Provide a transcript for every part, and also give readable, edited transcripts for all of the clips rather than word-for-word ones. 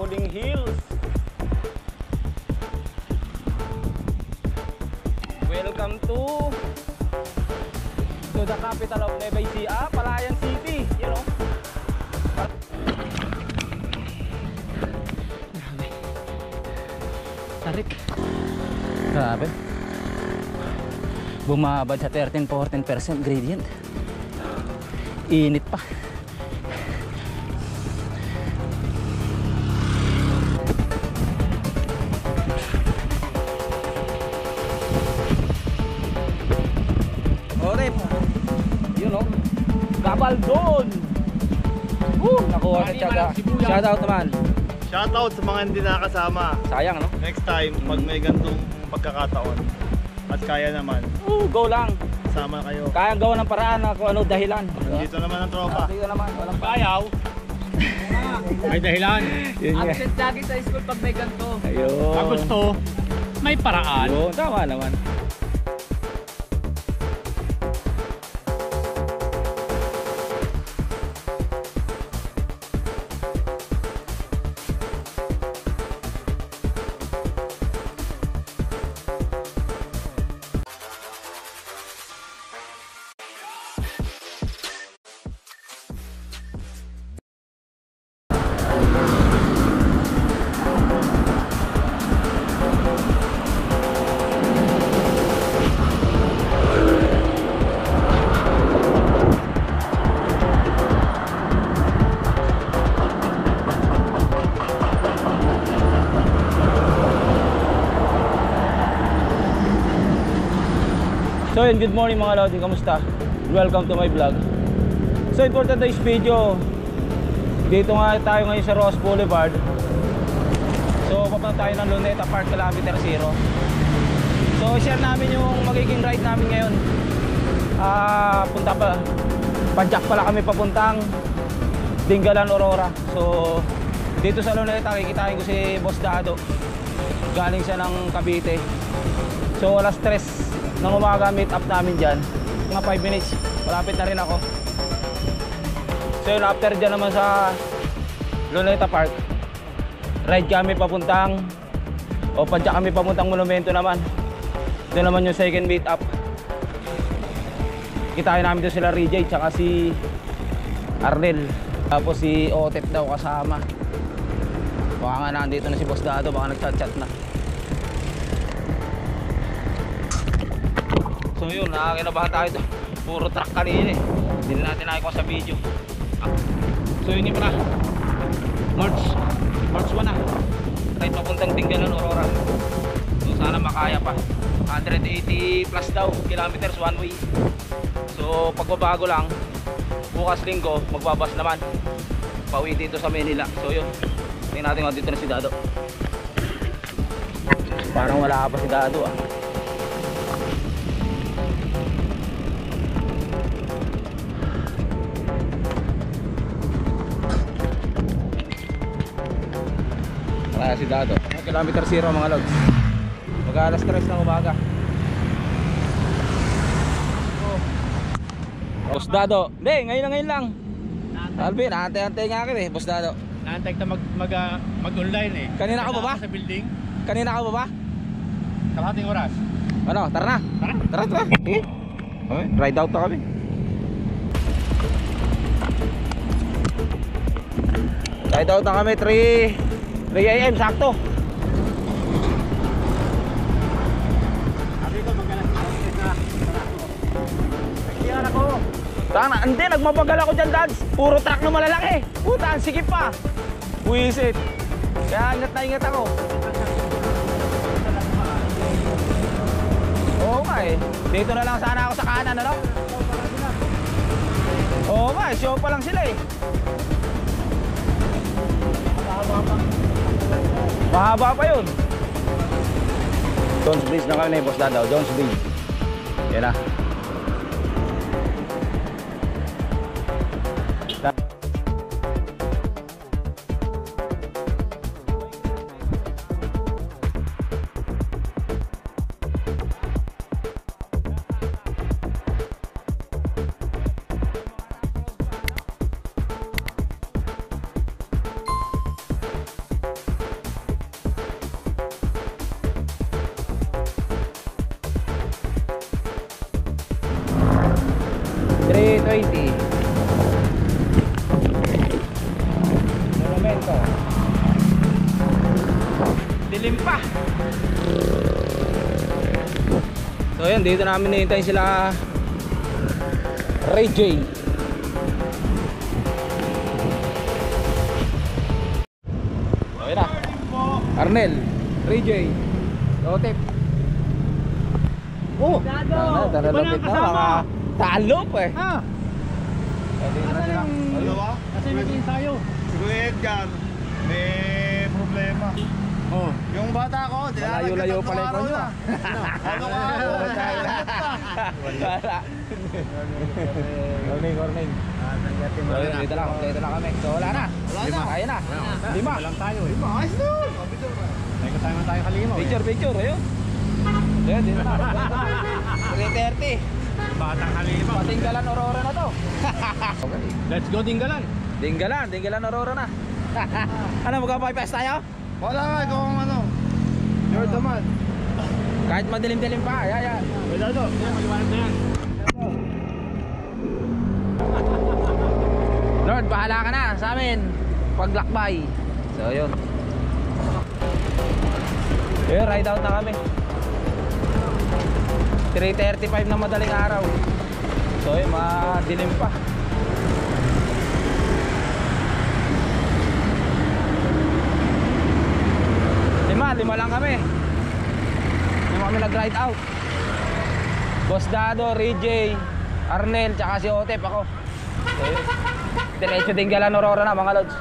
Rolling Hills. Welcome to the capital of Nueva Ecija, Palayan City, you know. Tarik. Grabe. Bumabad sa 13-14% gradient. Init pa. You know, Gabaldon. Nakuha na tiyaga. Shoutout naman. Shoutout sa mga hindi nakasama. Sayang, no? Next time, pag may gantong pagkakataon at kaya naman, Go lang. sama kayo. Kayang gawa ng paraan na kung ano dahilan. Dito naman ang tropa. Dito naman, walang Bayaw. May dahilan. Yun nga. Absent lagi sa school pag may ganito. Ayun. Pag gusto, may paraan. Ayun, tama naman. So yun, good morning mga Lodi, kamusta? Welcome to my vlog. So for today's video, dito nga tayo ngayon sa Ross Boulevard. So papunta tayo ng Luneta Park, kilometer 0. So share namin yung magiging ride namin ngayon. Punta pa, Padjak pala kami papuntang Dingalan, Aurora. So dito sa Luneta, kikitain ko si Boss Dado. Galing siya ng Cavite. So alas 3 nang umaga, meet up namin dyan. Mga 5 minutes, malapit na rin ako. So yun, after dyan naman sa Luneta Park, ride kami papuntang Padjak kami papuntang Monumento naman. Ito naman yung second meet up. Kitain namin doon sila Rijay tsaka si Arnel. Tapos si Otep daw kasama. Baka nga nandito na si Boss Dado, baka nagchat-chat na. So yun, nakakinabahan tayo ito. Puro truck kanina eh. Hindi na natin nakikuha sa video. So yun yung pala, March 1 na. Right papuntang Dingalan, Aurora. So sana makaya pa. 180 plus daw kilometers one way. So pagbabago lang, bukas linggo magbabas naman pauwi dito sa Manila. So yun, tingnan natin kung dito na si Dado. Parang wala pa si Dado ah. Wala si Dado. Kilometer 0 mga lods. Mag alas 3 ng umaga. Boss Dado. Hindi, ngayon lang. Alvin, antay-antay nga akin eh, Boss Dado. Naantay ka mag-online eh. Kanina ka ba ba? Sa building. Kanina ka ba ba? Kalahating oras. Ano, tara na. Tara. Okay. Ride out na kami. Ride out na kami, 3 AM, sakto. Sabi ko magalas na. Nagsiyan ako. Tanga, hindi, nagmabagal ako dyan, Dads. Puro truck na malalaki. Puta, ang sikip pa. Wisit. Kaya ingat na ingat ako. Oo nga eh. Dito na lang sana ako sa kanan, ano? Oo nga, show pa lang sila eh. Mahaba pa yun. Jones Bridge na kami na yung Boss Dado. Jones Bridge. Yan na. 120. Monumento. Dilim pa. So yun, dito namin nihintay sila Ray J. So yun na, Arnel, Ray J, Otep. Oh, talalapit na, mga talop eh. Ah! Dito na sila. Dalawa? Kasi nag-ensayo. Si Kuya Edgar, may problema. Oh. Yung bata ko, Malayo-layo pala yung konyo ah. Ano ka? Wala. Warning. Dito lang kami. So wala na. Kaya na. 5. Lang tayo eh. Ayos nun! May kasama tayo kalimaw. Picture, ayun. Ayun, dito na. 3:30. Batang kalimaw. Patinggalan Aurora na to. Okay. Let's go Dinggalan. Dinggalan Aurora na. Ano, magpa-bypass tayo? Wala nga, kung ano. You're the man. Kahit madilim-dilim pa, ya. Wala to. Maliwanag na yan. Lord, bahala ka na sa amin paglakbay. So yun. Yun, ride out na kami. 3:35 na madaling araw. So yun, madilim pa. Lima lang kami. Lima kami nag-ride out. Boss Dado, Ray, Arnel, tsaka si Otep, ako. So yun, diretso Dinggalan Aurora na mga lods.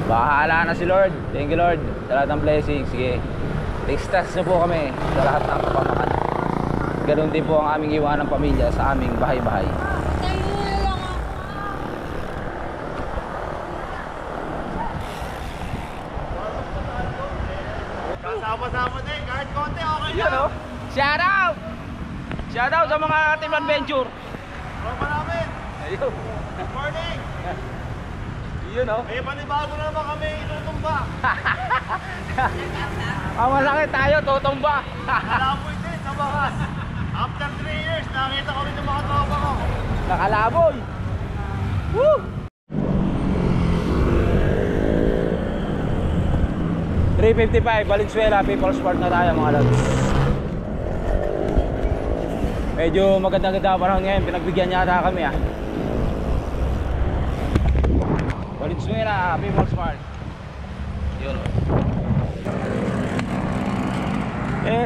Bahala na si Lord. Thank you Lord sa lahat ng blessings. Sige, extras na po kami sa lahat ng kapamakan. Ganun din po ang aming iwan ng pamilya sa aming bahay-bahay. Kasama-sama din, kahit konti, okay Yun o. Shout out! Shout out sa mga Team Adventure. Tropa namin, Ayun. good morning. Yun o. May panibago na naman kami itutumba. Ang masakit tayo, tutumba. Nalapoy din sa bakas. After 3 years, nakita ko rin yung mga tropa ko. Nakalaboy. Woo! 3:55 Valenzuela, People's Park na tayo mga lods. Medyo maganda-ganda pa rin ngayon, pinagbigyan yata kami ah. Valenzuela, People's Park. Yun.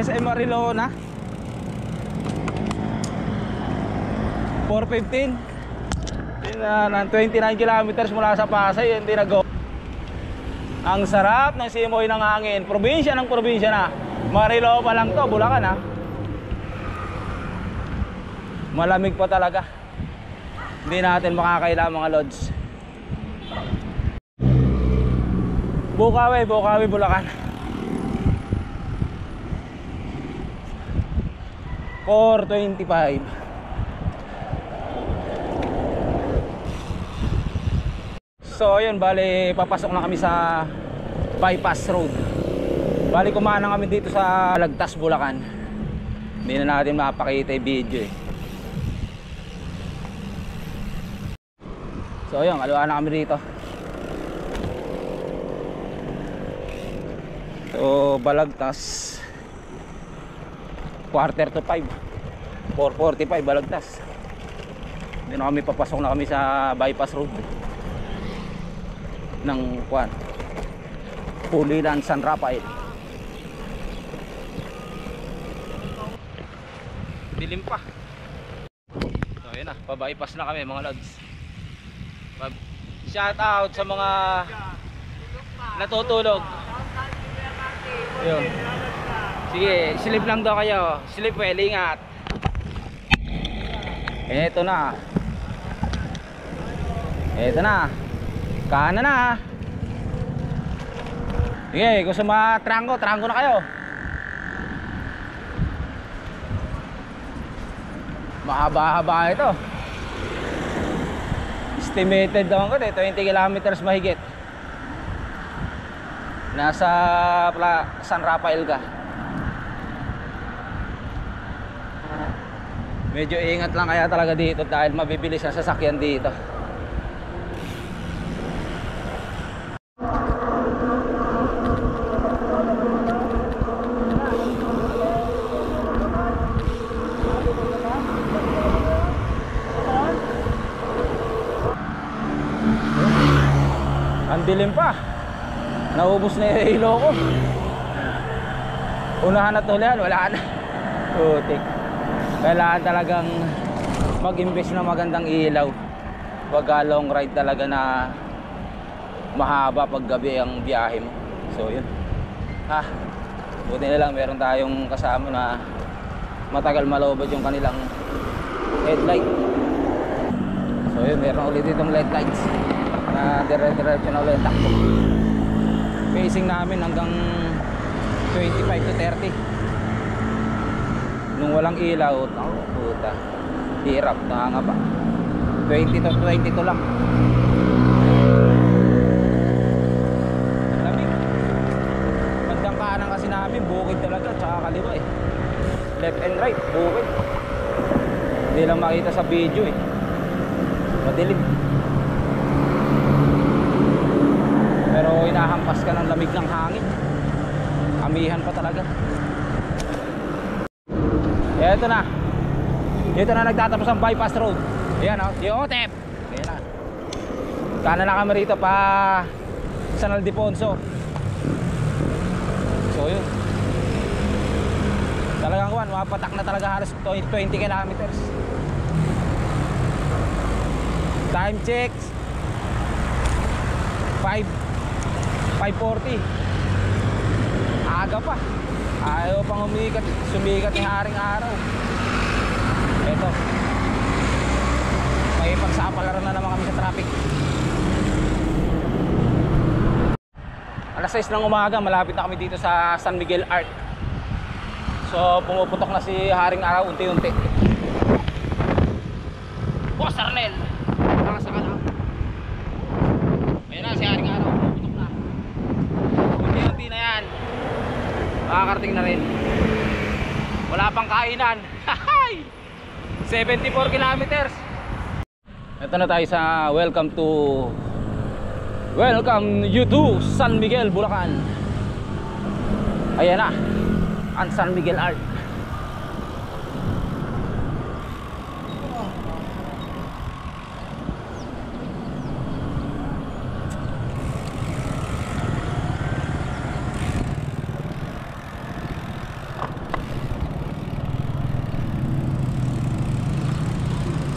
SM Marilona 4:15. Ng 29 kilometers mula sa Pasay, hindi na-go. Ang sarap ng simoy ng hangin. Probinsya ng probinsya na. Marilao pa lang to, Bulacan ha. Malamig pa talaga. Hindi natin makakaila mga lods. Bukawi, Bulacan. 4:25. So yun, bali papasok na kami sa bypass road. Bali kumain na kami dito sa Lagtas, Bulacan. Hindi na natin mapakita yung video eh. So yun, kaluan na kami dito. So Balagtas 4:45, 4:45 Balagtas. Hindi na kami, papasok na kami sa bypass road ng Pulilan, San Rafael. Dilim pa. So ayun na, pa-bypass na kami mga lods. Shout out sa mga natutulog. Ayun. Sige, sleep lang daw kayo. Sleep well, ingat. Eto na. Kanan na. Sige, kung sa mga trangko na kayo. Mahaba-haba ito. Estimated naman ko 20 kilometers mahigit. Nasa San Rafael ka. Medyo ingat lang kaya talaga dito dahil mabibilis ang sasakyan dito. Ang dilim pa. Naubos na yung hilo ko. Unahan na tuloy, wala na. Putik. Kailangan talagang mag-invest ng magandang ilaw. Wag long ride talaga na mahaba pag gabi ang biyahe mo. So yun. Buti na lang meron tayong kasama na matagal malobad yung kanilang headlight. So yun, meron ulit itong LED lights na dire-diretso na ulit takbo. Pacing namin hanggang 25 to 30. Nung walang ilaw, puta, hirap, nakangapa. 20 to 22 lang. Lamig. Bandang kanan kasi namin, bukid talaga, tsaka kaliwa eh. Left and right, bukid. Hindi lang makita sa video eh. Madilim. Pero inahampas ka ng lamig ng hangin. Amihan pa talaga. Ito na. Dito na nagtatapos ang bypass road. Ayan o, yung OTEP. Ayan na. Kanan na kami rito pa San Ildefonso. So yun. Talagang kuwan, mapatak na talaga halos 20 kilometers. Time checks 5:40. Aga pa. Ayaw pang sumikat ni haring araw. Eto. May pagsapalaran na naman kami sa traffic. Alas 6 ng umaga, malapit na kami dito sa San Miguel Arc. So pumuputok na si haring araw unti-unti. Boss Arnel, nakasaka na. Ayun na si haring araw, pumuputok na. Unti-unti na yan. Makakarating na rin. Wala pang kainan. 74 kilometers. Ito na tayo sa welcome you to San Miguel, Bulacan. Ayan na ang San Miguel Arc.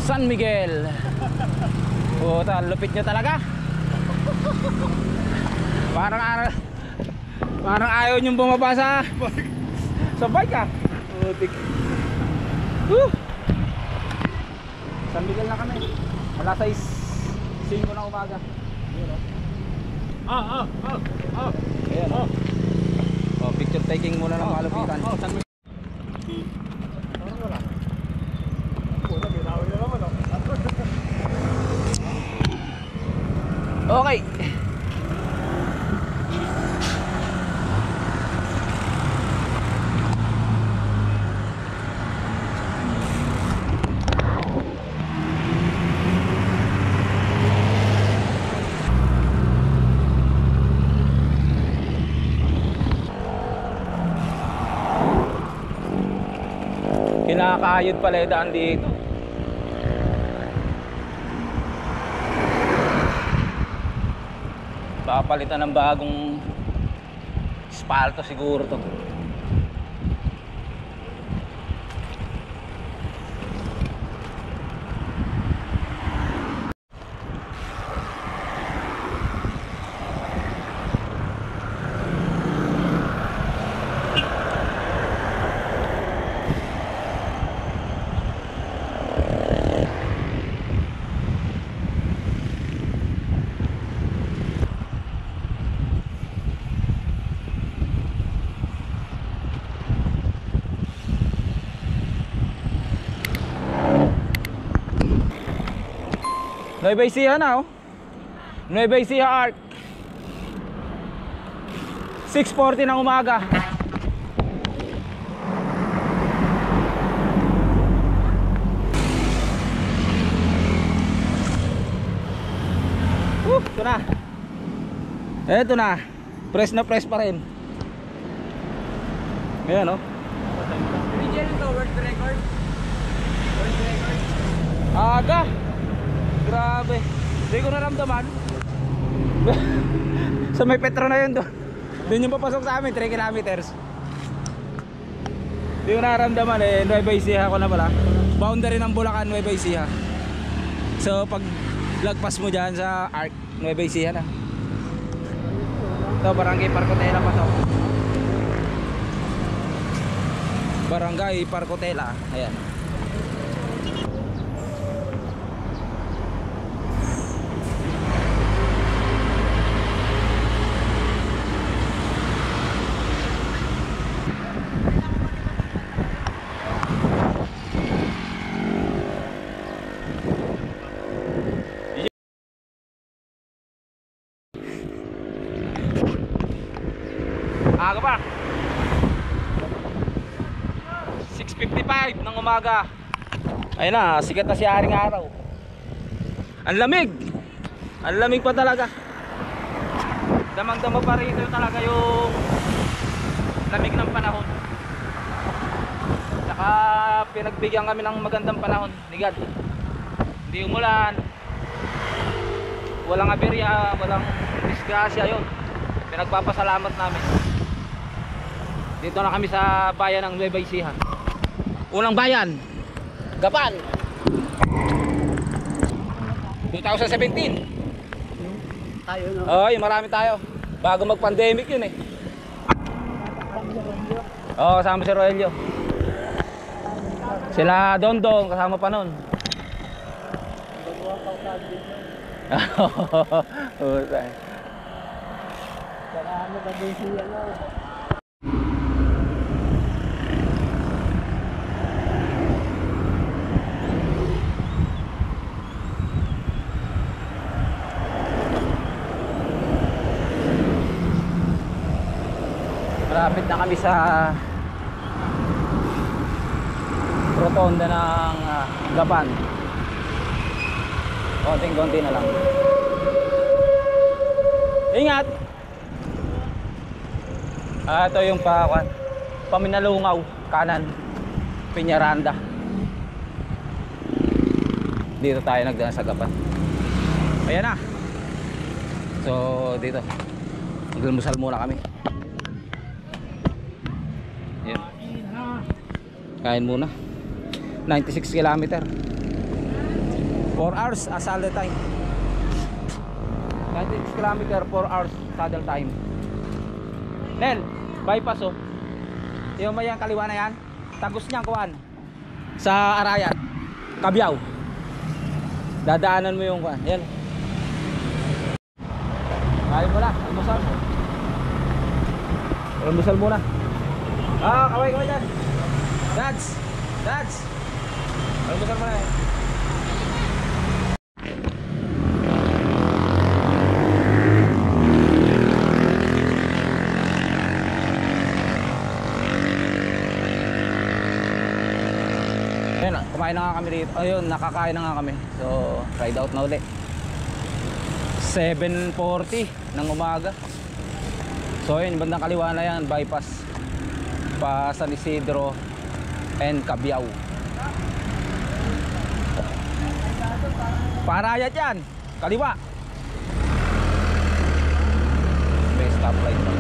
San Miguel. Puta, lupit nyo talaga. Parang ayaw nyong bumaba sa bike ah. Putik. San Miguel na kami. Alas 6 ng umaga. Ayan oh. Oh, picture taking muna ng malupitan. Okay. Kinakayod pala yung daan dito. Papalitan ng bagong espalto siguro to. Nueva Ecija na oh. Nueva Ecija Arc. 6:40 ng umaga. na. Eto na. Press na press pa rin. Ayan oh. Region ito, world record. World record. Aga. Grabe. Hindi ko naramdaman. Sa may Petro na yun doon. Doon yung papasok sa amin, 3 kilometers. Hindi ko naramdaman eh. Nueva Ecija ko na pala. Boundary ng Bulacan, Nueva Ecija. So pag lagpas mo dyan sa Arc, Nueva Ecija na. Ito, Barangay Parcotela pa to. Barangay Parcotela. Ayan. Aga pa 6:55 ng umaga. Ayun na, sikat na si Haring Araw. Ang lamig. Ang lamig pa talaga. Damang-dama pa rito talaga yung lamig ng panahon. Saka pinagbigyan kami ng magandang panahon ni God. Hindi umulan, walang aberya, walang disgrasya. Yun, pinagpapasalamat namin. Dito na kami sa bayan ng Nueva Ecija. Unang bayan, Gapan. 2017. Tayo no. Oy, marami tayo. Bago mag-pandemic yun eh. Oo, kasama si Roelio. Sila Dondong, kasama pa nun. Oo, tayo. Ano ba din siya no? Malapit na kami sa rotonda ng Gapan. Konting-konti na lang. Ingat! Ito yung Paminalungaw, kanan, Peñaranda. Dito tayo nagdaan sa Gapan. Ayan na. So dito maglalmusal muna kami. Yan. Kain muna. 96 km. 4 hours saddle time. 96 km, 4 hours saddle time. Nel, bypass oh. Yung may kaliwa na yan, tagos niyang kuwan sa Arayan, Cabiao. Dadaanan mo yung kuwan. Yan. Kain mo na, almusal. Almusal muna. Kaway dyan. Dads. Almusal mo na eh. Ayun, kumain na nga kami dito. Ayun, nakakain na nga kami. So, ride out na ulit. 7:40 ng umaga. So, ayun, bandang kaliwa na yan, bypass pa San Isidro and Cabiao. Parayat yan, kaliwa. May stoplight pa.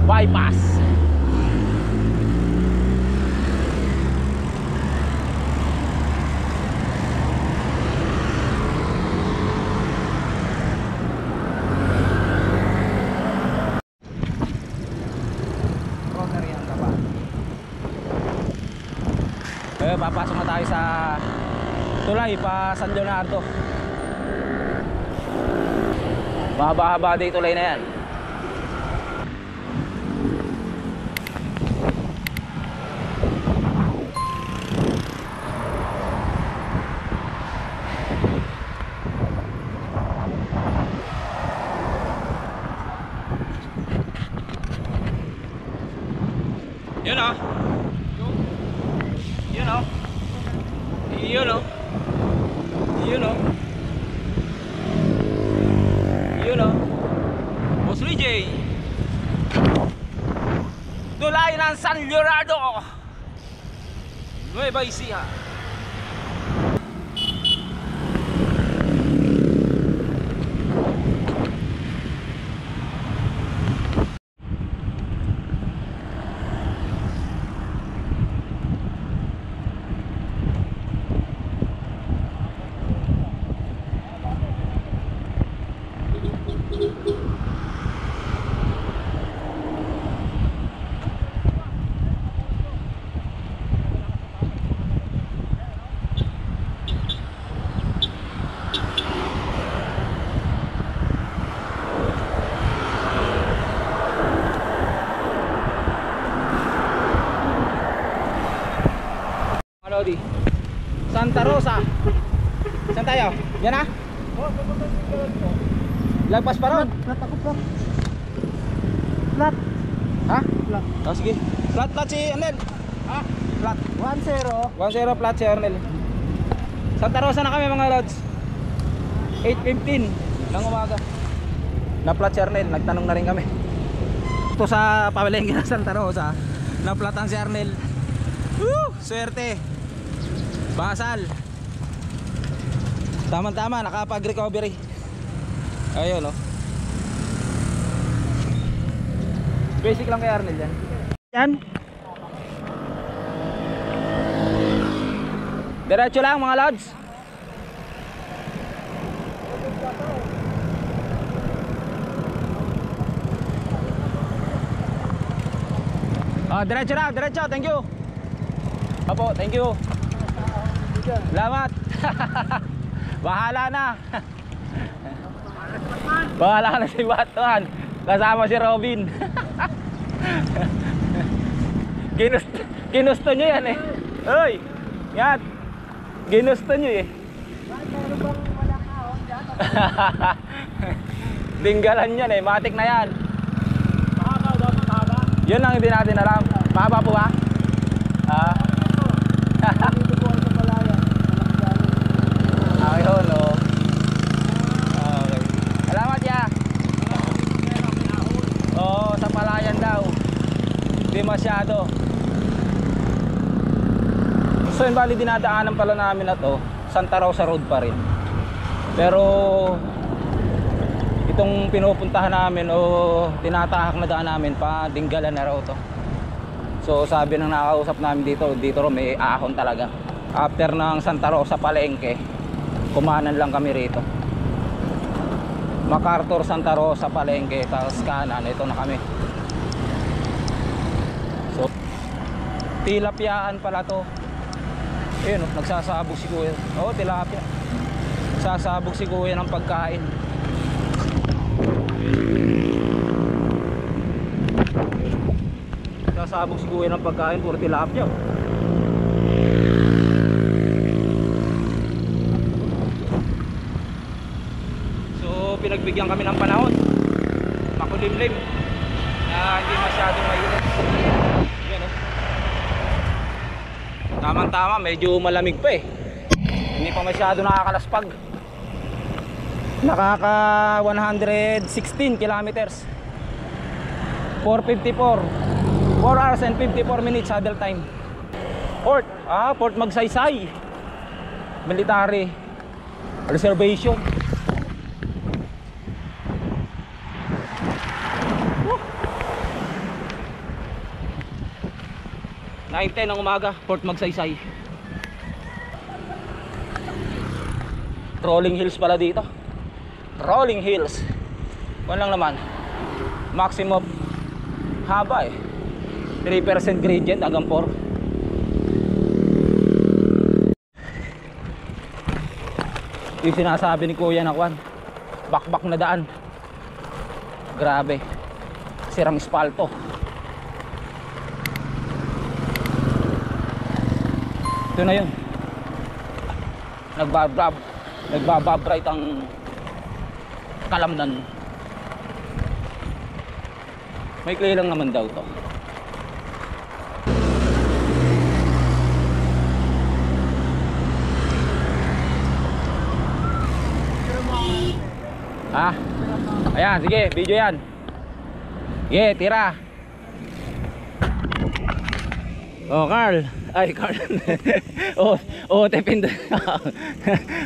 Bypass. Papasok na tayo sa tulay pa San Leonardo. Mahaba-haba din tulay na yan. Yun o. Yun o. Yun o. tulay ng San Leonardo, Nueva Ecija. Lodi, Santa Rosa. Saan tayo? Yan na? Lagpas pa ron? Flat ako, flat. Flat. Ha? Flat. Oh, sige. Flat si Arnel. Ha? Flat. 1-0. 1-0 flat si Arnel. Santa Rosa na kami mga lods. 8:15 ng umaga. Na flat si Arnel, nagtanong na rin kami. Ito sa pamilengke ng Santa Rosa, na flat ang si Arnel. Woo! Swerte. Basal. Tama-tama, nakapag-recovery. Ayun, no. Basic lang kay Arnel yan. Yan. Diretso lang mga lods. Diretso lang, diretso. Thank you. Apo, thank you. Salamat. Bahala na. Bahala na si Batuan. Kasama si Robin. Ginusto nyo yan eh. Uy, yan. Ginusto nyo eh. Dinggalan yan eh. Matik na yan. Yun lang hindi natin alam. Mahaba po ba? Ayun, no. Okay. Salamat ya. Oo, sa palayan daw. Hindi masyado. So yun, bali dinadaanan pala namin na to, Santa Rosa Road pa rin. Pero itong pinupuntahan namin o tinatahak na daan namin pa Dinggalan na raw to. So sabi ng nakakausap namin dito raw may ahon talaga. After ng Santa Rosa palengke, kumanan lang kami rito. MacArthur, Santa Rosa palengke, tapos kanan, ito na kami. So tilapyaan pala to. Ayun, nagsasabog si kuya. Oo, tilapia. Nagsasabog si kuya ng pagkain. Nagsasabog si kuya ng pagkain, puro tilapia. So pinagbigyan kami ng panahon, makulimlim na hindi masyadong mainit. Yan, oh. Tamang-tama, medyo malamig pa eh. Hindi pa masyado nakakalaspag. Nakaka 116 kilometers. 4:54. 4 hours and 54 minutes saddle time. Port, Port Magsaysay. Military reservation. 9:10 ng umaga, Port Magsaysay. Rolling hills pala dito. Rolling hills. Kung lang naman, maximum haba eh. 3% gradient hanggang 4. Yung sinasabi ni Kuya na kwan, bakbak na daan. Grabe. Sirang espalto. Ito na yun. Nagbabright ang kalamnan. May clay lang naman daw to. Ayan, sige, video yan. Tira. Oh, Carl. Ay, Carl. Oh, tepin.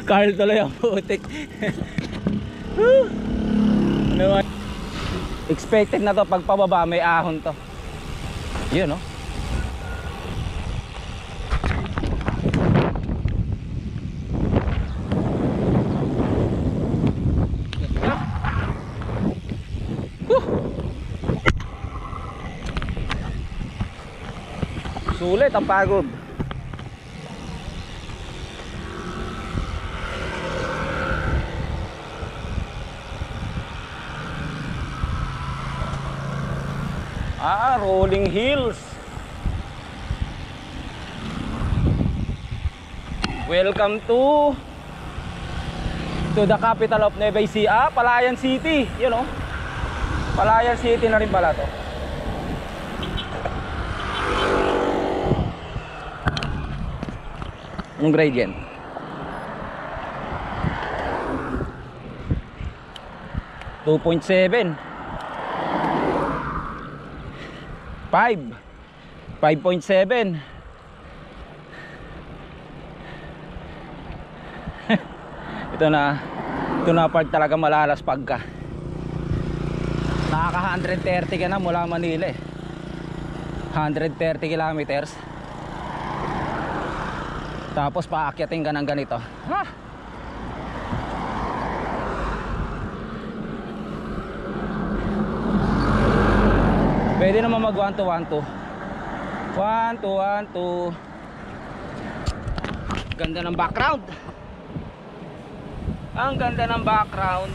Carl tuloy ang putik. Ano ba? Expected na to pag pababa may ahon to. Yun, no? Sulit ang pagod. Rolling hills. Welcome to the capital of Nueva Ecija, Palayan City. You know, Palayan City na rin pala to. Yung gradient. $2.7 5.7 Ito na part talaga malalas pagka nakaka 130 ka na mula Manila 130 kilometers tapos paakyatin ka ng ganito. Pwede naman mag 1-2-1-2. 1-2-1-2. Ganda ng background. Ang ganda ng background.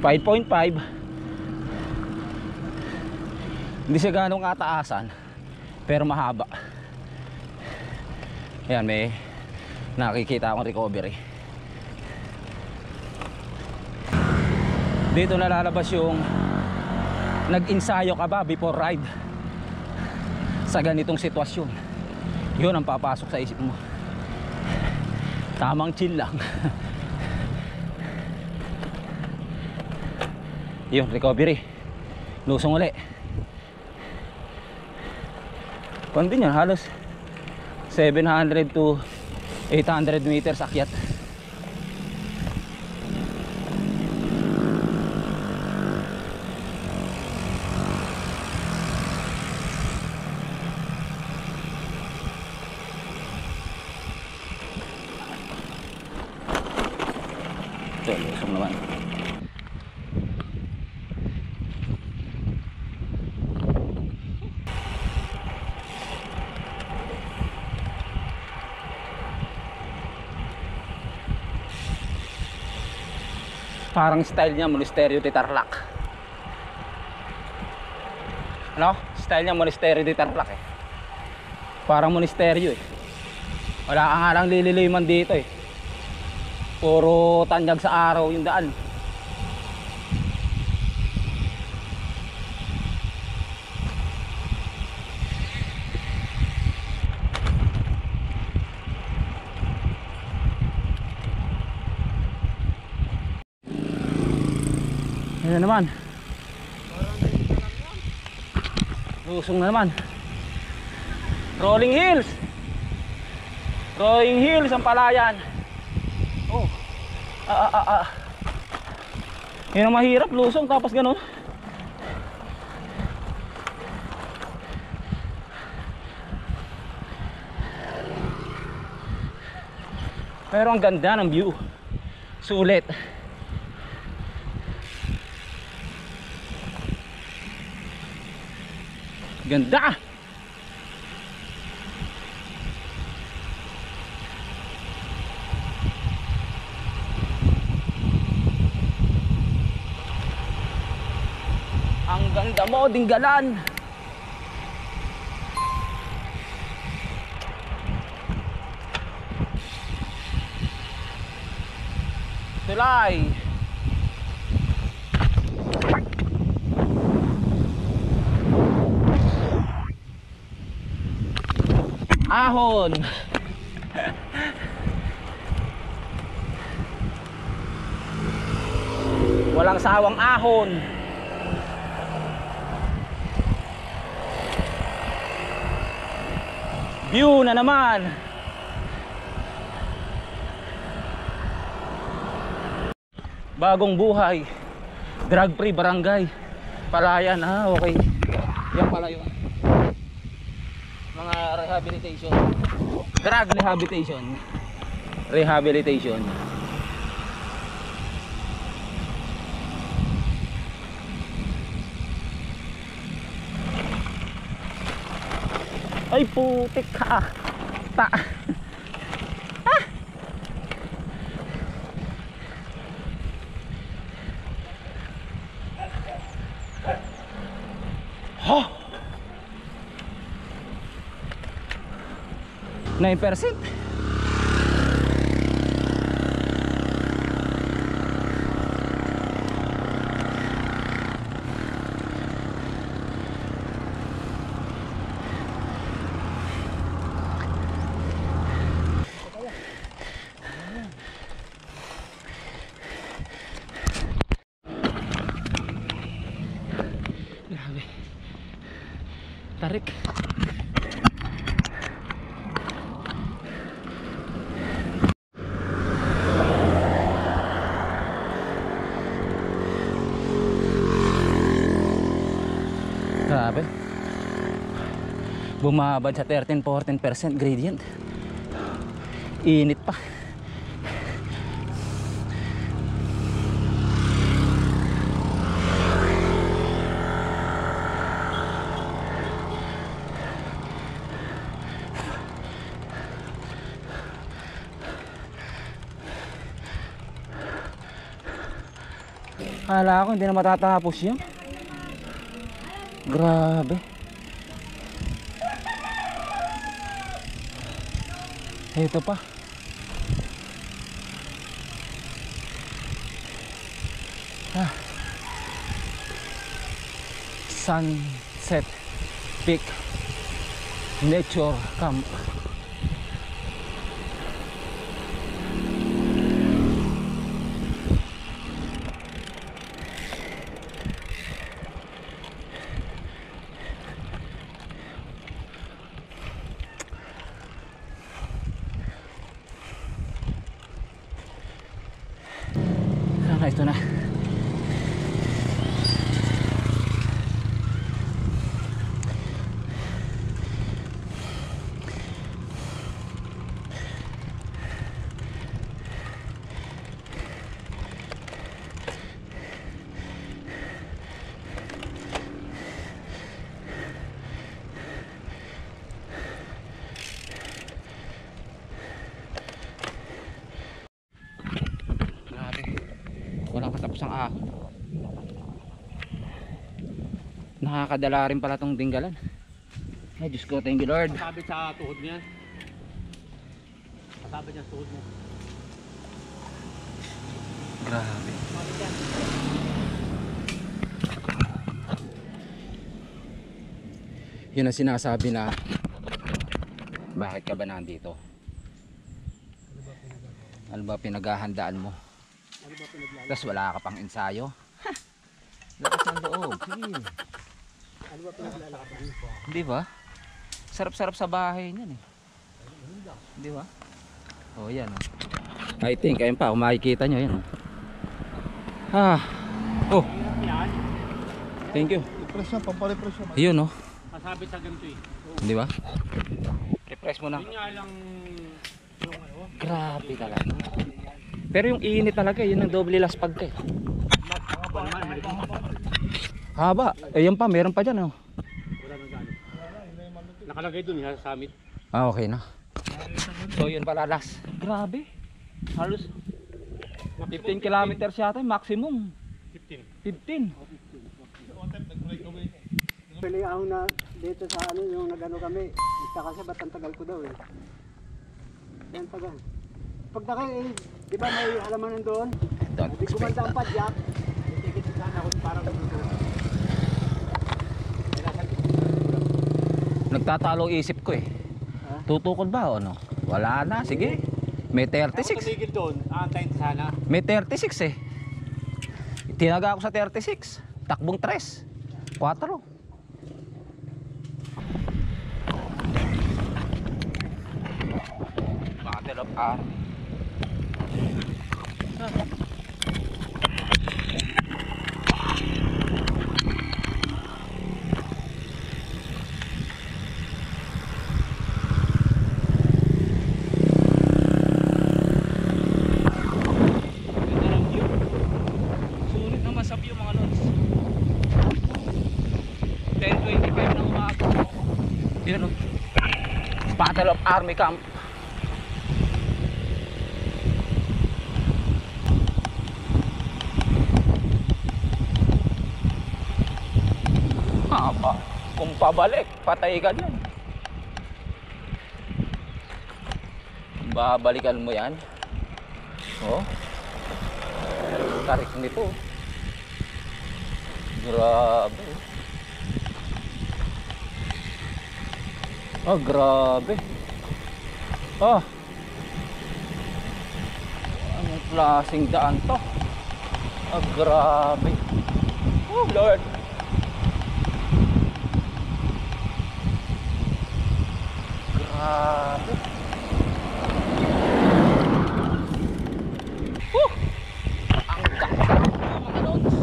5.5. Hindi siya ganong kataasan, pero mahaba. Ayan, may nakikita akong recovery. Dito nalalabas yung nag-ensayo ka ba before ride sa ganitong sitwasyon. Yun ang papasok sa isip mo. Tamang chill lang. Yun, recovery. Lusong uli. Kung din yan, halos 700 to 800 meters akyat. Lusong naman. Parang style niya Monasterio de Tarlac. Ano? Style niya Monasterio de Tarlac eh. Parang monasteryo eh. Wala ka nga lang lililiman dito eh. Puro tanyag sa araw yung daan. Ayan naman. Lusong na naman. Rolling hills. Rolling hills ang Palayan. Oh. Yan ang mahirap, lusong tapos ganun. Pero ang ganda ng view. Sulit. Ganda. Ang ganda mo, Dinggalan. Tulay. Ahon. Walang sawang ahon. Yun na naman. Bagong buhay. Drug free barangay. Palayan, ha, okay. Yan pala yun. Mga rehabilitation. Drug rehabilitation. Rehabilitation. Ay putik ka. Ta. Ha? 9%. Grabe. Tarik. Grabe. Bumabad sa 13-14% gradient. Init pa. Kala ko hindi na matatapos yan. Grabe. Ito pa. Sunset Peak Nature Camp. Ito na. Walang katapos ang ahon. Nakakadala rin pala tong Dinggalan. Ay Diyos ko, thank you Lord. Kasabit sa tuhod niyan. Kasabit niya sa tuhod mo. Grabe. Yun ang sinasabi na bakit ka ba nandito? Ano ba pinaghahandaan mo? Tapos wala ka pang ensayo. Ha! Lakas ng loob. Sige. Ano ba pinaglalakapan mo? Di ba? Sarap-sarap sa bahay niyan eh. Di ba? Oh, yan oh. I think ayun pa, kung makikita nyo yan oh. Ah. Oh. Thank you. Presyon, pampalipresyon. Yun oh. Kasabit sa ganito eh. Di ba? Refresh mo na. Yun nga lang yung ano. Grabe talaga. Pero yung init talaga, yun ang doble laspag ka eh. Haba. Eh yan pa, meron pa dyan oh. Wala nang gano'n. Nakalagay dun sa summit. Ah, okay na. So yun pala last. Grabe. Halos 15 kilometers yata, maximum 15. Pili ako na dito sa ano yung nagano kami. Isa kasi ba't ang tagal ko daw eh. Yan tagal. Pag nakay eh, di ba may halamanan doon? Don't Di expect gumanda ang that. padyak. Tikit sana ako parang Nagtatalo isip ko eh. Ha? Tutukod ba o no? Wala na, sige. May Ako 36. tumigil doon, aantayin sana. May 36 eh. Tinaga ako sa 36. Takbong 3. 4. Battle of Army. Sulit naman sa view mga lods. 10:25 na umaga. Yun o. Battle of Army Camp. Kung pabalik, patay ka dyan. Babalikan mo yan. Oh, tarik nito. Grabe. Oh, grabe. Oh, anong klaseng daan to? Oh, grabe. Oh, Lord. Grabe. Ang ganda mga lods.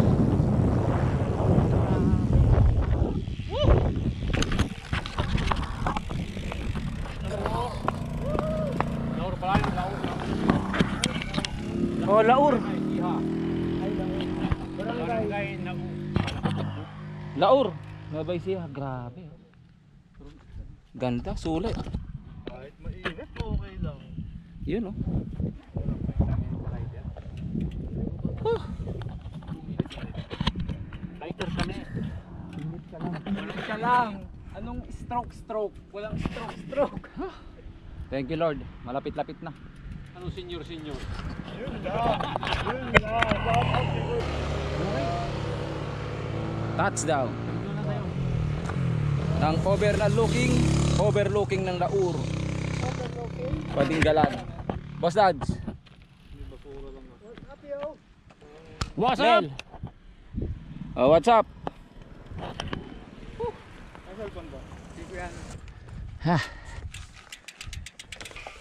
Laur pala yung laur. Oh, Laur. Barangay na Laur. Nabay siya. Grabe. Ganda, sulit. Kahit mainit, okay lang. Yun oh. lighter ka na eh. Walang siya lang. Anong stroke? Walang stroke. Thank you Lord. Malapit-lapit na. Ano senior? Yun lang. Shout out to you. Touchdown. Ng overlooking ng Laur. Padinggalan. Boss Dads. What's up? Oh, what's up? Ha.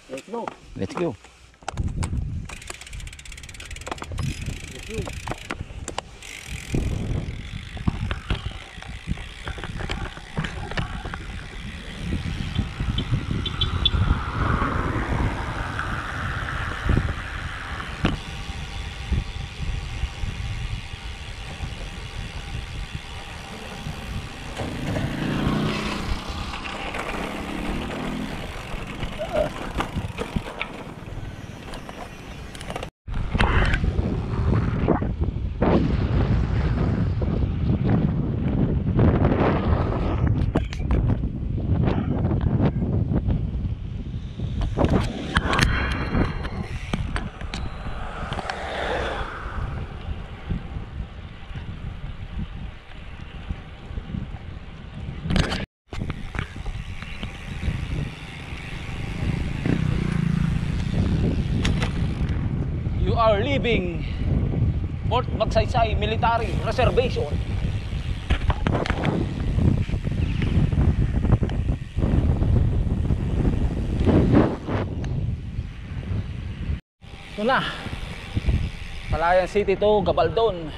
Let's go. Let's go. You are leaving Fort Magsaysay Military Reservation. Ito na. Palayan City to Gabaldon.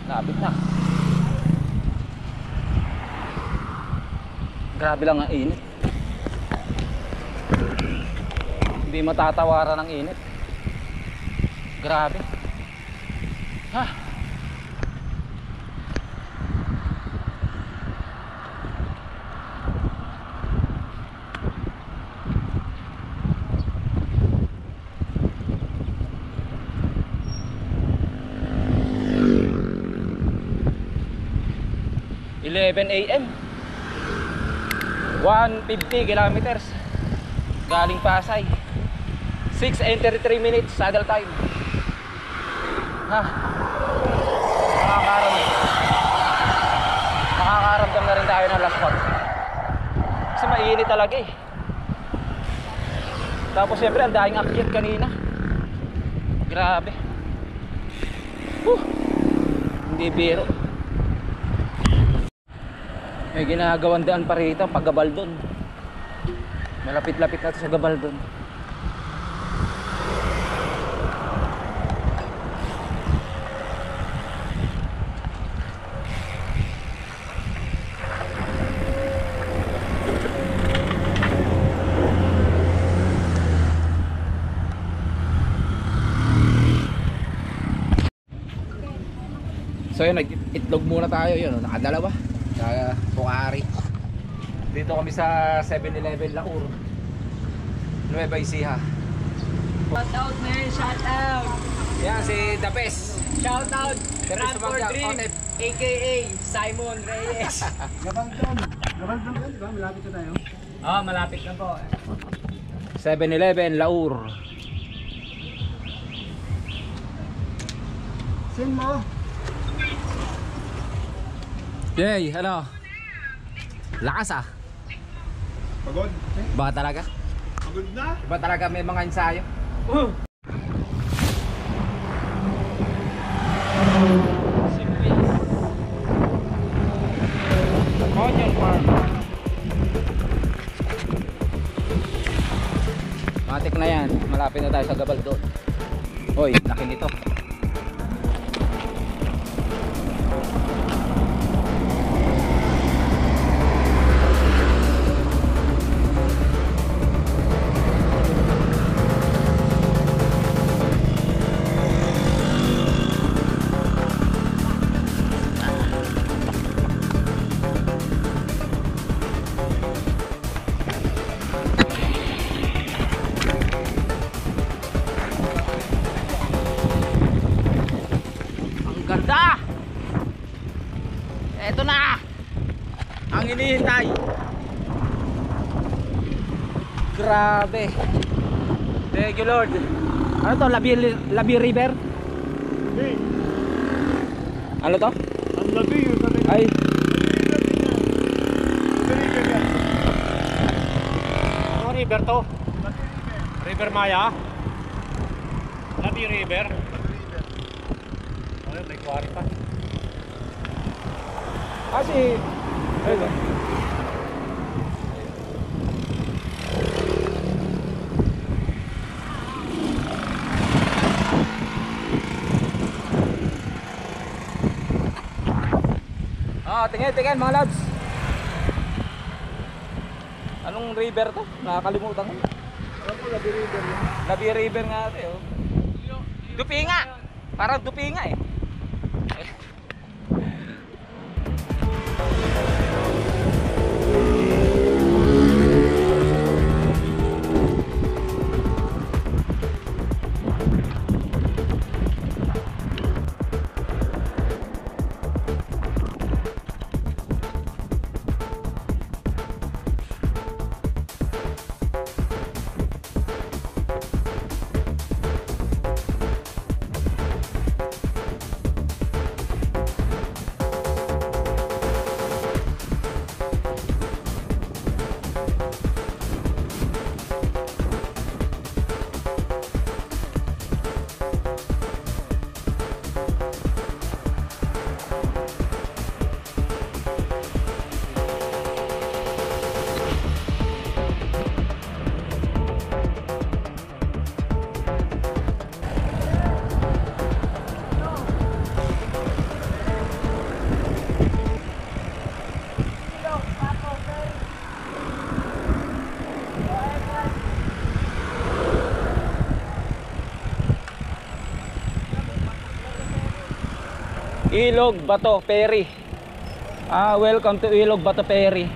Lapit na. Grabe lang ang init. Hindi matatawaran ang init. Grabe. Ha. AM 150 kilometers galing Pasay. 6:33 minutes saddle time. Ha. Makakaramdam na rin tayo ng last spot. Kasi mainit talaga eh. Tapos siyempre ang daing akyat kanina. Grabe. Hindi biro. May ginagawang daan pa rito pag Gabaldon. Malapit-lapit na ito sa Gabaldon. So yun, nag-itlog muna tayo. Yun, nakadalawa sa Pukari. Dito kami sa 7-Eleven Laur, Nueva Ecija. Shout out man, shout out. Yan si The Best. Shout out. The Best Run for Sumagyak, Dream, Otep. aka Simon Reyes. Gabaldon. Gabaldon yan, di ba? Malapit na tayo. Oh, malapit na po. 7-Eleven Laur. Sin mo. Yay, ano? Lakas ah. Pagod? Ba talaga? Pagod na? Ba talaga may mga ensayo? Onion farm. Matik na yan. Malapit na tayo sa Gabaldon. Hoy, laki nito. Ganda! Eto na! Ang hinihintay! Grabe! Thank you Lord! Ano to? Labi River? Hey, Ano to? ang labi yung sabi Ay! Ano river to? River Maya? Labi River? Ay, may quarry pa. Kasi ayun. Tingin mga lads. Anong river to? Nakakalimutan ko. Labi River. Labi River nga ate oh. Dupinga. Parang Dupinga eh. Ilog Bato Ferry. Welcome to Ilog Bato Ferry.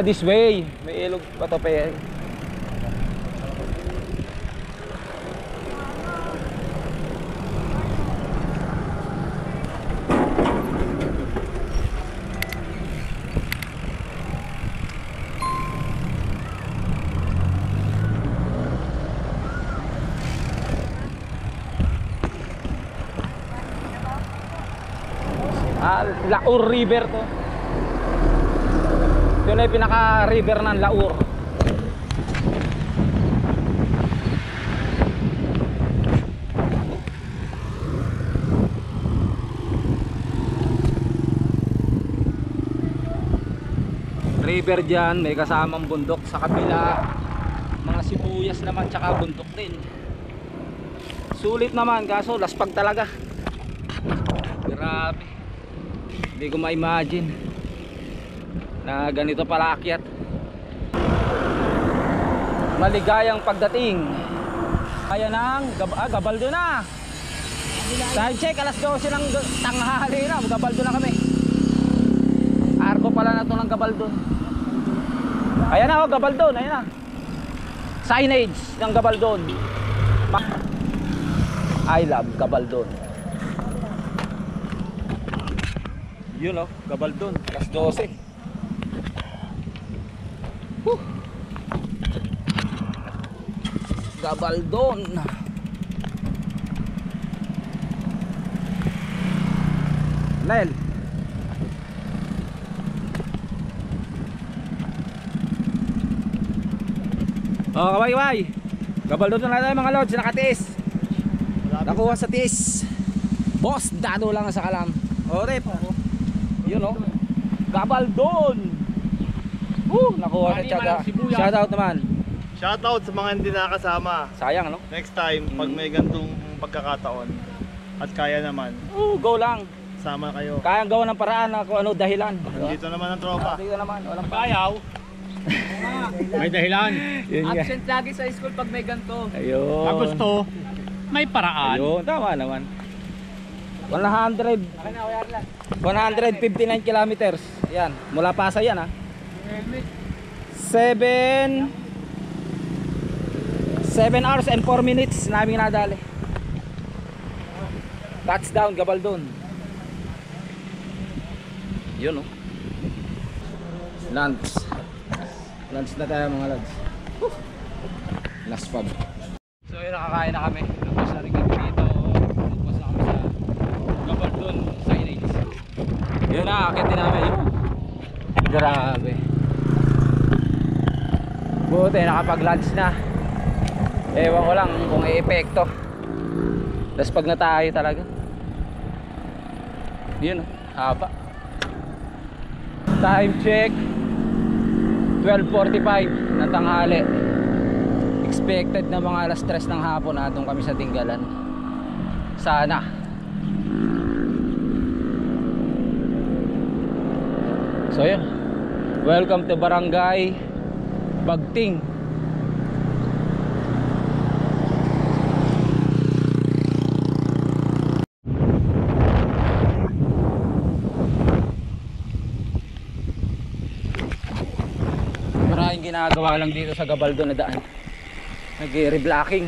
This way. May Ilog Bato Ferry. Laur River to. Yun ay pinaka river ng Laur. River dyan, may kasamang bundok sa kabila. Mga sibuyas naman tsaka bundok din. Sulit naman kaso laspag talaga. Grabe. Hindi ko ma-imagine na ganito pala akyat. Maligayang pagdating. Kaya ng Gabaldon na. Time check, alas 12 ng tanghali na. Gabaldo na kami. Arko pala na ito ng Gabaldon. Ayan na, oh, Gabaldon. Ayan na. Signage ng Gabaldon. I love Gabaldon. Yun, oh, Gabaldon. Alas 12. Gabaldon. Nel. Oh, kaway-kaway. Gabaldon na tayo mga lods, nakatiis. Nakuha sa tiis. Boss, dado lang sa kalam. Oh, rep. Yun, oh. Gabaldon. Nakuha sa tiyaga. Shout out naman. Shoutout sa mga hindi nakasama. Sayang, no? Next time, pag may gantong pagkakataon at kaya naman, Go lang. sama kayo. Kayang gawa ng paraan na kung ano dahilan. Dito naman ang tropa. Dito naman, walang Bayaw. May dahilan. Yun nga. Absent lagi sa school pag may ganito. Ayun. Pag gusto, may paraan. Ayun, tama naman. 159 kilometers. Yan, mula Pasay yan, ha. 7 hours and 4 minutes namin nadali. Touchdown Gabaldon. Yun, oh. Lunch na tayo mga lads. Last pub. So yun, nakakain na kami. Tapos na rin kami dito. Tapos na kami sa Gabaldon signage. Yun na, akit din namin. Yun. Grabe. Buti nakapag-lunch na. Ewan ko lang kung e-epekto. Tapos pag natayo talaga. Yun, haba. Time check 12:45 ng tanghali. Expected na mga alas 3 ng hapon na doon kami sa Tinggalan. Sana. So yun, welcome to Barangay Bagting. Maraming ginagawa lang dito sa Gabaldon na daan. Nag-reblocking.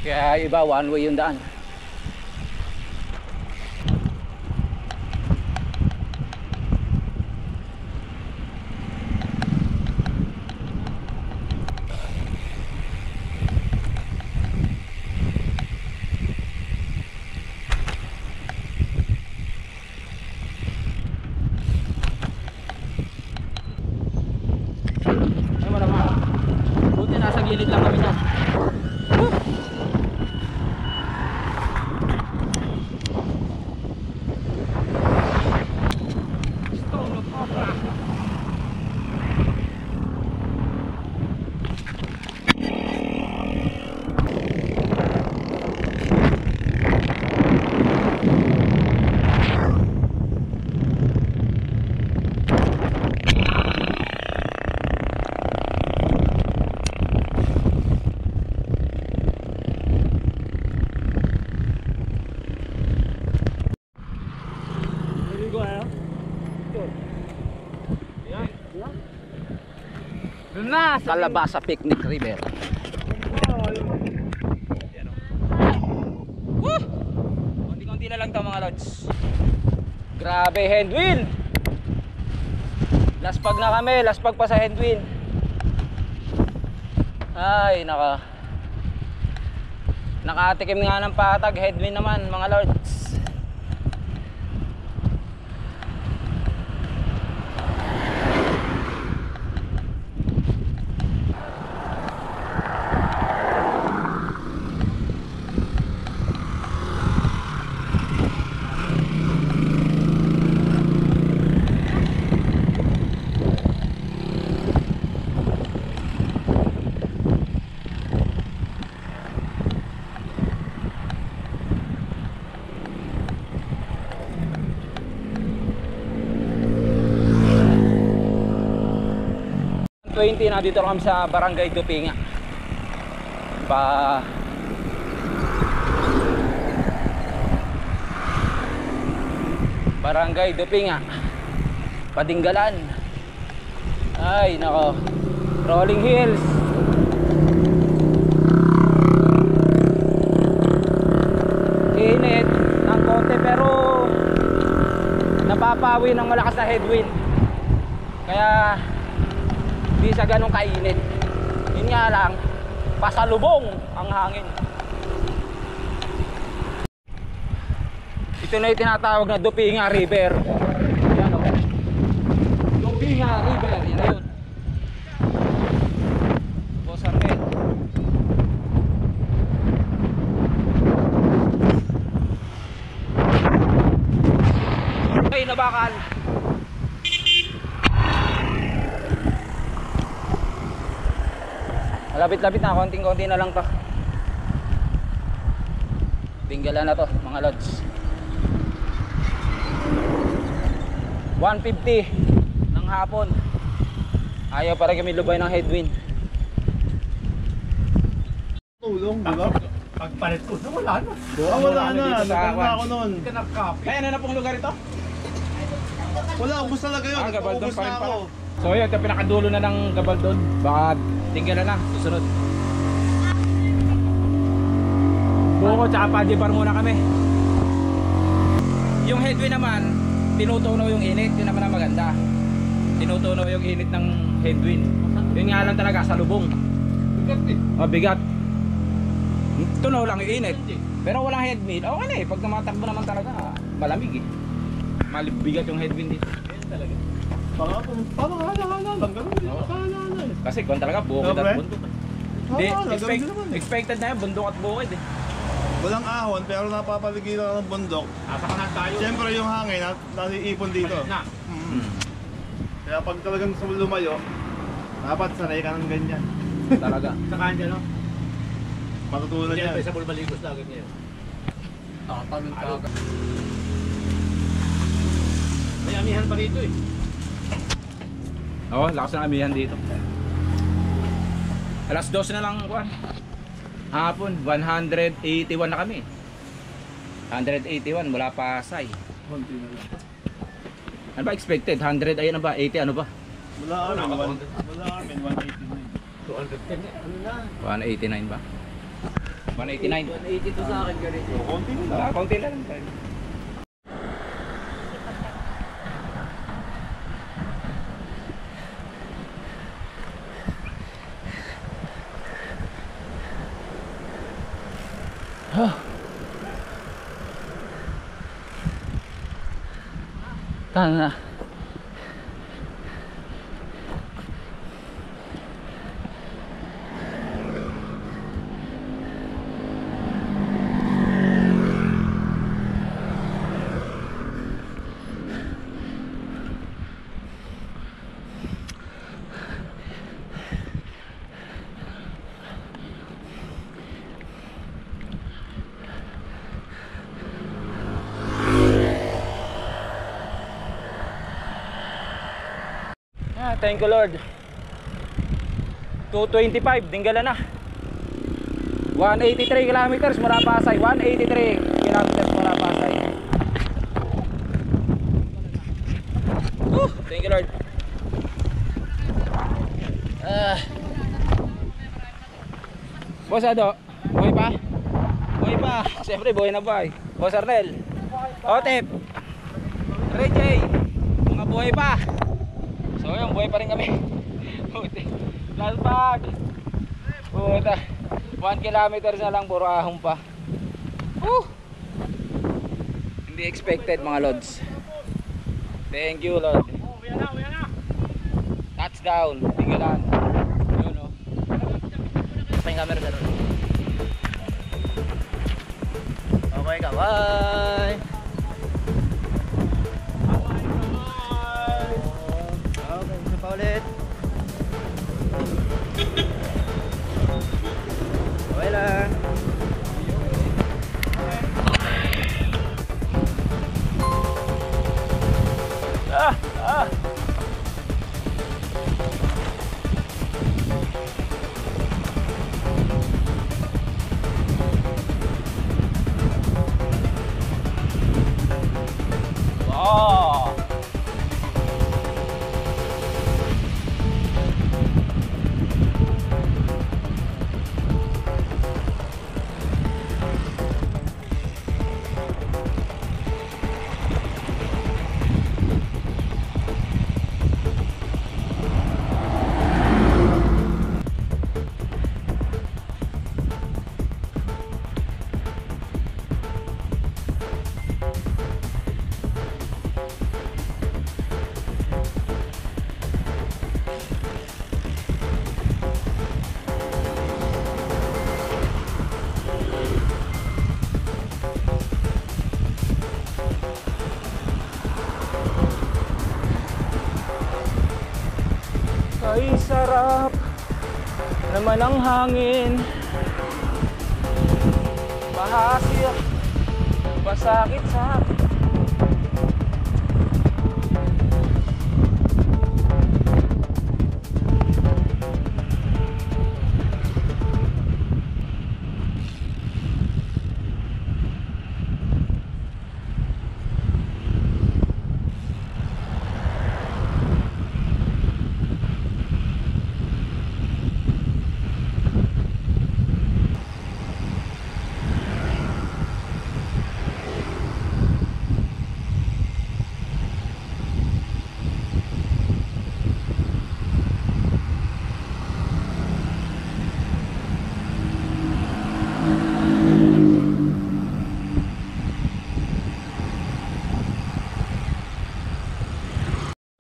Kaya iba one way yung daan. Buti nasa gilid lang kami dyan. Kalabasa Picnic River. Konti-konti na lang to mga lods. Grabe headwind. Laspag na kami, laspag pa sa headwind. Ay nakatikim nga ng patag, headwind naman mga lods. Na dito kami sa Barangay Dupinga. Barangay Dupinga, Padinggalan. Ay nako, Rolling Hills. Init ng konti pero napapawi ng malakas na headwind, kaya di siya ganun kainit. Yun nga lang, pasalubong ang hangin. Ito na yung tinatawag na Dupinga River. Yan o, Dupinga River, yan na yun. Boss Arnel. Okay, nabakal. Malapit-lapit na, konting-konti na lang to. Tinggalan na to mga lods. 1:50 ng hapon. Ayaw pa rin kami lubay ng headwind. Tulong, di ba? Pagpalit ko, wala na. Wala na. Dito sa Nagkano Aquan. ako noon. Kaya ano na pong lugar ito? Wala, ubus talaga yun. Gabaldon Ubus pa rin na pala. ako. So yun, ito pinakadulo na ng Gabaldon. Baka tinggalan na, susunod. Buko tsaka Padipar muna kami. Yung headwind naman, tinutunaw yung init. Yun naman ang maganda. Tinutunaw yung init ng headwind. Yun nga lang talaga, sa lubong. Bigat eh. Oh, bigat. Tunaw lang yung init. Pero walang headwind, okay na eh. Pag tumatakbo naman talaga, malamig eh. Malibigat yung headwind dito. Yan talaga. Parang hala-hala lang. Ganun din. Hala-hala eh. Kasi kung talaga bukid Dobre? at bundok. Hindi, Hala-hala, ganun din naman eh. expected na yun, bundok at bukid eh. Walang ahon pero napapaligiran ka ng bundok. Asa ka na tayo. Siyempre yung hangin nasiipon dito. Na. Kaya pag talagang gusto mo lumayo, dapat sanay ka ng ganyan. Talaga. Sa kanya, no? Matutunan Hindi yan. pa sa Bulbaligos lagi niya. Tatalon ka. May amihan pa rito eh. Oo, lakas ng amihan dito. Alas 12 na lang kuwan. Hapon, 181 na kami. 181 mula Pasay. Ano ba expected? 100 ayun na ba? 80 ano ba? Wala amin, 189. 210 eh. Ano na? 189 ba? 189. 180 to sa akin ganito. Konti na lang. Ah, konti lang. Tana. Thank you Lord. 225, Dinggala na. 183 kilometers mula Pasay. 183 kilometers mula Pasay. Thank you Lord. Boss Ado, buhay pa? Buhay pa. Siyempre buhay na buhay. Boss Arnel, Otep, Ray J, mga buhay pa. So yun, buhay pa rin kami. Buti. Last bag. Puta. 1 kilometers na lang, puro ahong pa. Hindi expected mga lods. Thank you Lord. Touchdown, Tinggalan. Yun o. Pa yung camera gano'n. Okay ka, bye. Okay, isa pa ulit. Okay lang. naman ang hangin. Mahasir, masakit sa akin.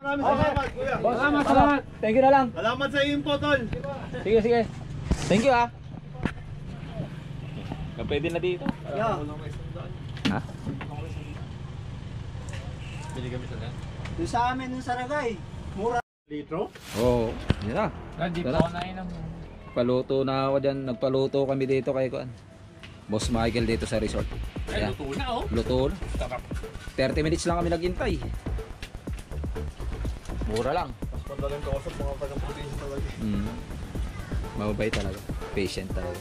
Maraming salamat, kuya. Salamat. Thank you na lang. Salamat sa info, tol. Sige, sige. Thank you ah. Pwede na dito. Yeah. Ha? Doon sa amin yung Saragay. Mura. Litro? Oo. Yan na. Hindi Tara. pa ako nainom. Paluto na ako dyan. Nagpaluto kami dito kay Kuan. Boss Michael dito sa resort. Ay, Ayan. luto na oh. Luto na. Sarap. 30 minutes lang kami naghintay. Mura lang. Mas madaling kausap mga taga-probinsya talaga. Mababait talaga. Patient talaga.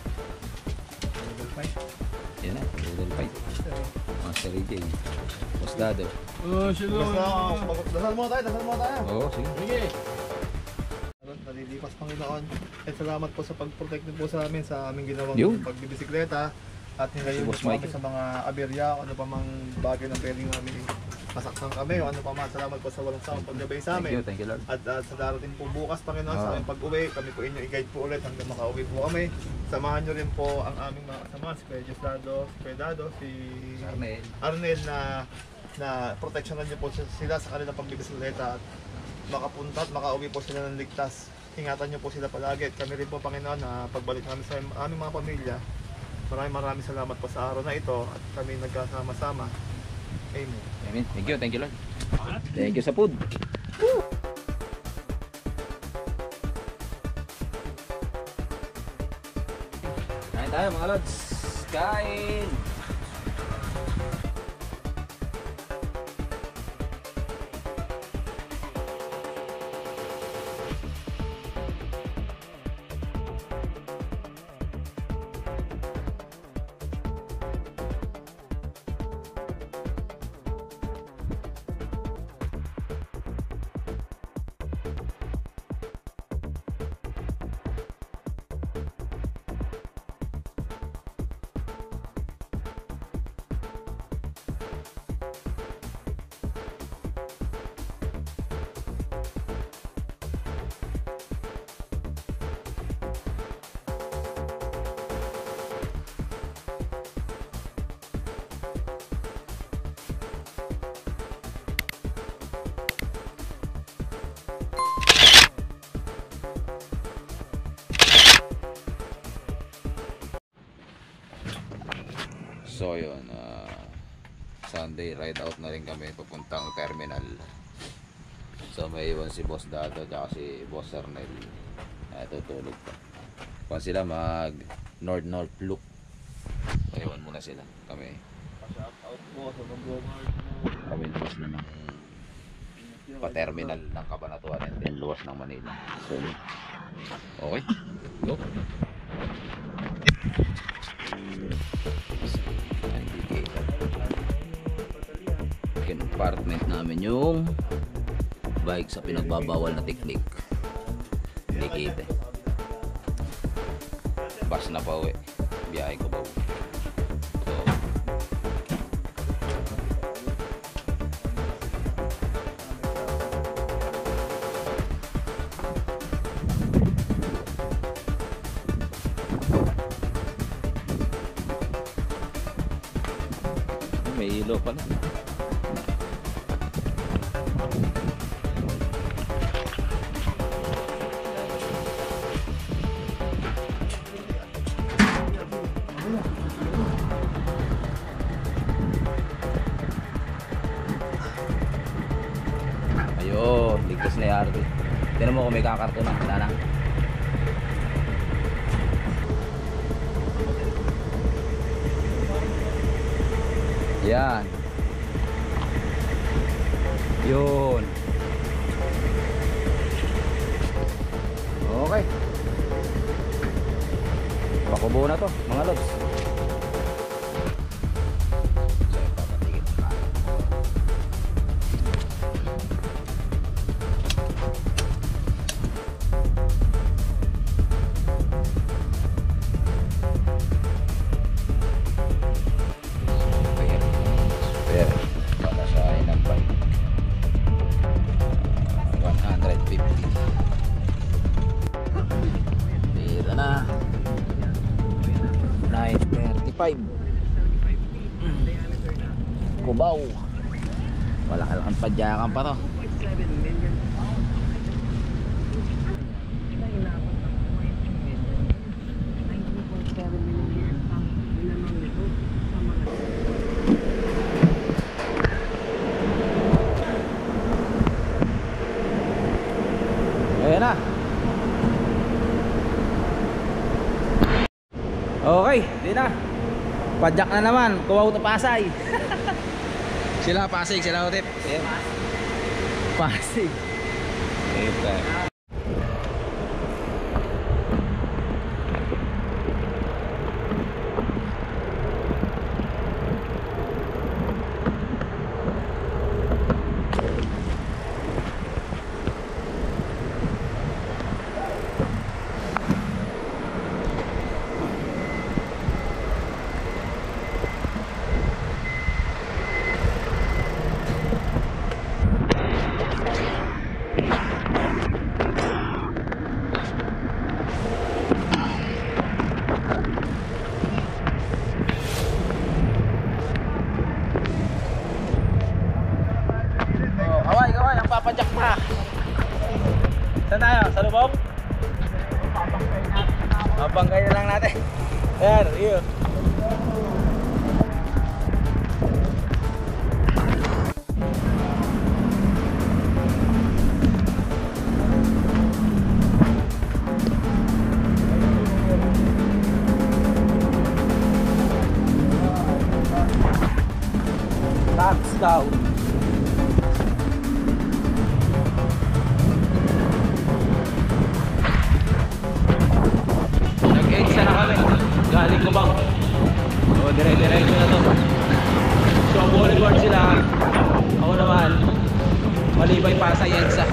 Yan na. Noodle fight. Master AJ. Boss Dado. Dasal mo tayo, dasal mo tayo. Oo, sige. Sige. Nalilipas Panginoon. At salamat po sa pag-protect niyo po sa amin sa aming ginawang Yun. pagbibisikleta. At nilayo Boss po kami Michael. sa mga aberya, ano pa mang bagay na pwedeng namin masaktan kami o ano pa man. Salamat po sa walang sawang paggabay sa amin. Thank you Lord. At sa darating po bukas, Panginoon, sa aming pag-uwi, kami po inyo i-guide po ulit hanggang makauwi po kami. Samahan nyo rin po ang aming mga kasama, si Kuya Diosdado, si Kuya Dado, si Arnel na proteksyonan nyo po sila sa kanilang pagbibisikleta at makapunta at makauwi po sila ng ligtas. Ingatan nyo po sila palagi at kami rin po, Panginoon, na pagbalik namin sa aming mga pamilya. Maraming salamat po sa araw na ito at kami nagkasama-sama. Amen. Amen. Thank you Lord. Thank you sa food. Kain tayo mga lods. Kain. So yun, Sunday ride out na rin kami papuntang terminal. So may iwan si Boss Dado at si Boss Arnel. Tutulog pa. Kung sila mag north loop. So iwan muna sila. Kami luwas na ng pa-terminal ng Cabanatuan and then luwas ng Manila. So yun. Okay, go. Compartment namin yung bike sa pinagbabawal na teknik. Indicate. Bus na pa uwi. Biyahe ko ba uwi. So may ilo pala. Ayun, ligtas na yung RV. Tignan mo kung may kakarto na. Wala na. Yan. Yun. Okay. Pakubo na to, mga lods. Dito na 9:35 Cubao. Wala-laking padyakan pa to. Ayan na. Okay, di na. Padyak na naman. Kuwaw to Pasay. Sila Pasig, sila Utip. Ayan. Pasig. Ito. Kaway, ang papadyak pa. Saan tayo? Sa lubog? Mabangkay na lang natin. Ayan, yun. Touchdown. Nag-extra na kami. Galing ko bang? O, dire-diretso na to. So, boulevard sila. Ako naman. Malibay Pasay EDSA.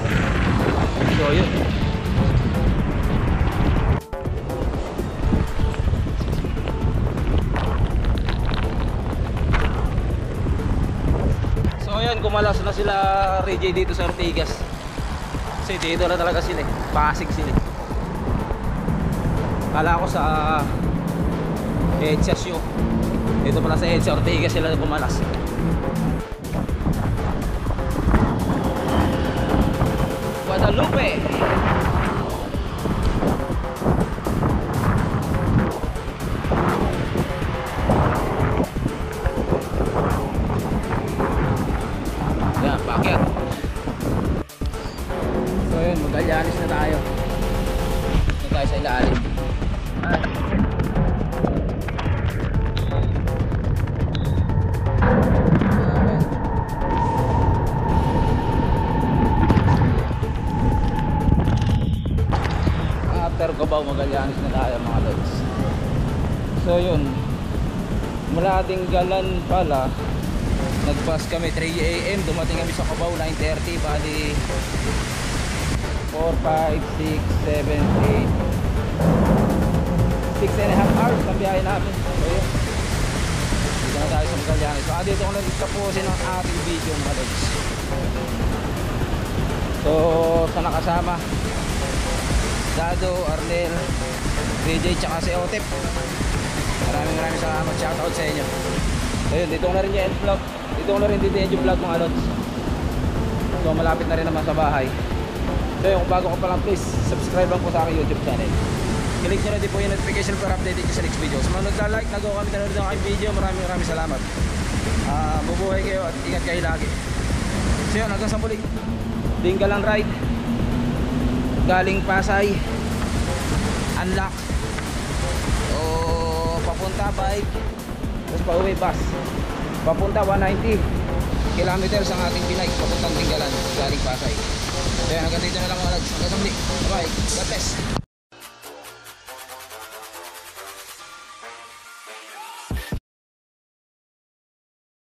So, yun. So, yun. Kumalas na sila RJ dito sa Ortigas. Kasi dito na talaga sila eh. Pasig sila eh. Kala ko sa EDSA show. Dito pala sa EDSA Ortigas sila kumalas. Guadalupe. Yan, pakyat. So yun, Magallanes na tayo. Dito tayo sa ilalim. Cubao, Magallanes na tayo mga lods. So yun, mula Dinggalan pala nag-bus kami 3 AM, dumating kami sa Cubao 9:30, bali 4, 5, 6, 7, 8 6.5 hours ang biyahe namin. So yun, dito na tayo sa Magallanes. So dito ko nagtapusin ang ating video mga lods. So sa nakasama Dado, Arnel, DJ, tsaka si Otep. Maraming salamat, shoutout sa inyo. So yun, dito ko na rin yung vlog. Dito ko na rin yung vlog mga lods. So malapit na rin naman sa bahay. So yun, kung bago ko pa lang, please subscribe lang po sa aking YouTube channel. Click nyo na din po yung notification para updated nyo sa next video. Sa mga nagla-like, nagawa kami nanonood ng aking video, maraming salamat. Mabuhay kayo at ingat kayo lagi. So yun, hanggang sa muli. Dinggalan ride. Galing Pasay, unlock o papunta bike, tapos pa uwi bus. papunta 190 kilometers ang ating bike papuntang Tinggalan galing Pasay. So yan, hanggang dito na lang mga lads. Hanggang sa muli. Bye bye. God bless.